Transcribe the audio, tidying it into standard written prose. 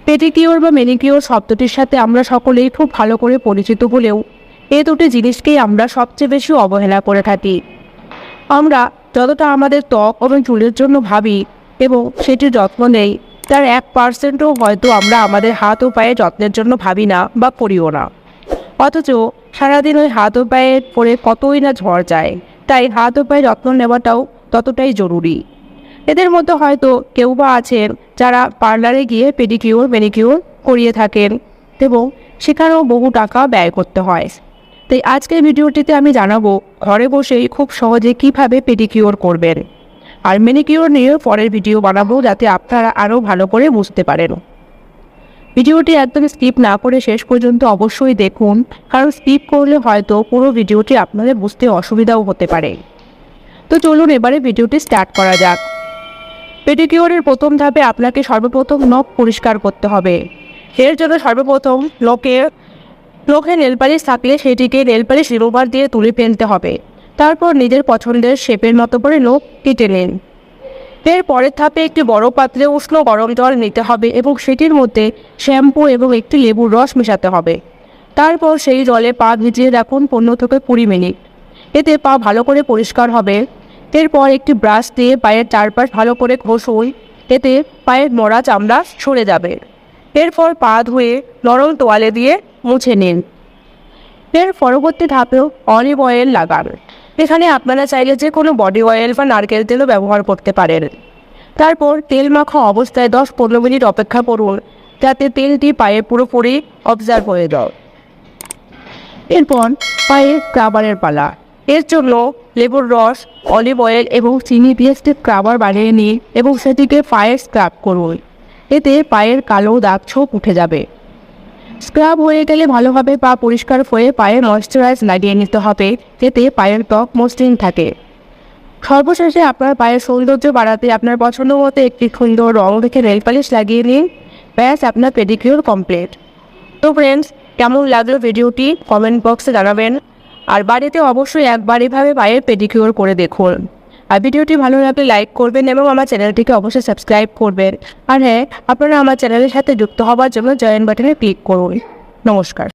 Pedicure বা manicure শব্দটির সাথে আমরা সকলেই খুব ভালো করে পরিচিত হলেও এই দুটি জিনিসকেই আমরা সবচেয়ে বেশি অবহেলা করে থাকি। আমরা যতটা আমাদের ত্বক এবং চুলের জন্য ভাবি এবং সেটির যত্ন নেই, তার 1%ও হয়তো আমরা আমাদের হাত ও পায়ে যত্নের জন্য ভাবি না বা করিও না। অথচ সারাদিন ওই হাত ও পায়ে পরে কতই না ঝড় যায়, তাই হাত ও পায়ে যত্ন নেওয়াটাও ততটাই জরুরি। এদের মধ্যে হয়তো কেউ বা আছেন যারা পার্লারে গিয়ে পেডিকিউর ম্যানিকিউর করিয়ে থাকেন এবং সেখানেও বহু টাকা ব্যয় করতে হয়। তাই আজকের ভিডিওটিতে আমি জানাবো ঘরে বসেই খুব সহজে কিভাবে পেডিকিউর করবেন, আর ম্যানিকিউর নিয়ে পরের ভিডিও বানাবো যাতে আপনারা আরও ভালো করে বুঝতে পারেন। ভিডিওটি একদম স্কিপ না করে শেষ পর্যন্ত অবশ্যই দেখুন, কারণ স্কিপ করলে হয়তো পুরো ভিডিওটি আপনাদের বুঝতে অসুবিধাও হতে পারে। তো চলুন এবারে ভিডিওটি স্টার্ট করা যাক। পেডিকিউরের প্রথম ধাপে আপনাকে সর্বপ্রথম নখ পরিষ্কার করতে হবে। এর জন্য সর্বপ্রথম নখে নেল পালিশ থাকলে সেটিকে নেল পালিশ রিমুভার দিয়ে তুলে ফেলতে হবে। তারপর নিজের পছন্দের শেপের মতো করে নখ কেটে নিন। এর পরের ধাপে একটি বড় পাত্রে উষ্ণ গরম জল নিতে হবে এবং সেটির মধ্যে শ্যাম্পু এবং একটি লেবুর রস মেশাতে হবে। তারপর সেই জলে পা ভিজিয়ে রাখুন 15 থেকে 20 মিনিট। এতে পা ভালো করে পরিষ্কার হবে। এরপর একটি ব্রাশ দিয়ে পায়ের চারপাশ ভালো করে ঘষুন, এতে পায়ের মরা চামড়া সরে যাবে। এরপর পা ধুয়ে নরম তোয়ালে দিয়ে মুছে নিন। এর পরবর্তী ধাপেও অলিভ অয়েল লাগান। এখানে আপনারা চাইলে যে কোনো বডি অয়েল বা নারকেল তেলও ব্যবহার করতে পারেন। তারপর তেল মাখা অবস্থায় 10-15 মিনিট অপেক্ষা করুন যাতে তেলটি পায়ে পুরোপুরি অবজার্ভ হয়ে যায়। এরপর পায়ে স্ক্রাবারের পালা। এর জন্য লেবুর রস, অলিভ অয়েল এবং চিনি দিয়ে স্ক্রাবার বানিয়ে নিন এবং সেটিকে পায়ে স্ক্রাব করুন। এতে পায়ের কালো দাগ ছোপ উঠে যাবে। স্ক্রাব হয়ে গেলে ভালোভাবে পা পরিষ্কার হয়ে পায়ে ময়শ্চারাইজ লাগিয়ে নিতে হবে, যাতে পায়ের ত্বক মসৃণ থাকে। সর্বশেষে আপনার পায়ের সৌন্দর্য বাড়াতে আপনার পছন্দ মতো একটি সুন্দর রং দেখে নেল পালিশ লাগিয়ে নিন। ব্যাস, আপনার পেডিকিউর কমপ্লিট। তো ফ্রেন্ডস, কেমন লাগলো ভিডিওটি কমেন্ট বক্সে জানাবেন, আর বাড়িতে অবশ্যই একবার এভাবে পায়ের পেডিকিউর করে দেখুন। আর ভিডিওটি ভালো লাগলে লাইক করবেন এবং আমার চ্যানেলটিকে অবশ্যই সাবস্ক্রাইব করবেন। আর হ্যাঁ, আপনারা আমার চ্যানেলের সাথে যুক্ত হওয়ার জন্য জয়েন বাটনে ক্লিক করুন। নমস্কার।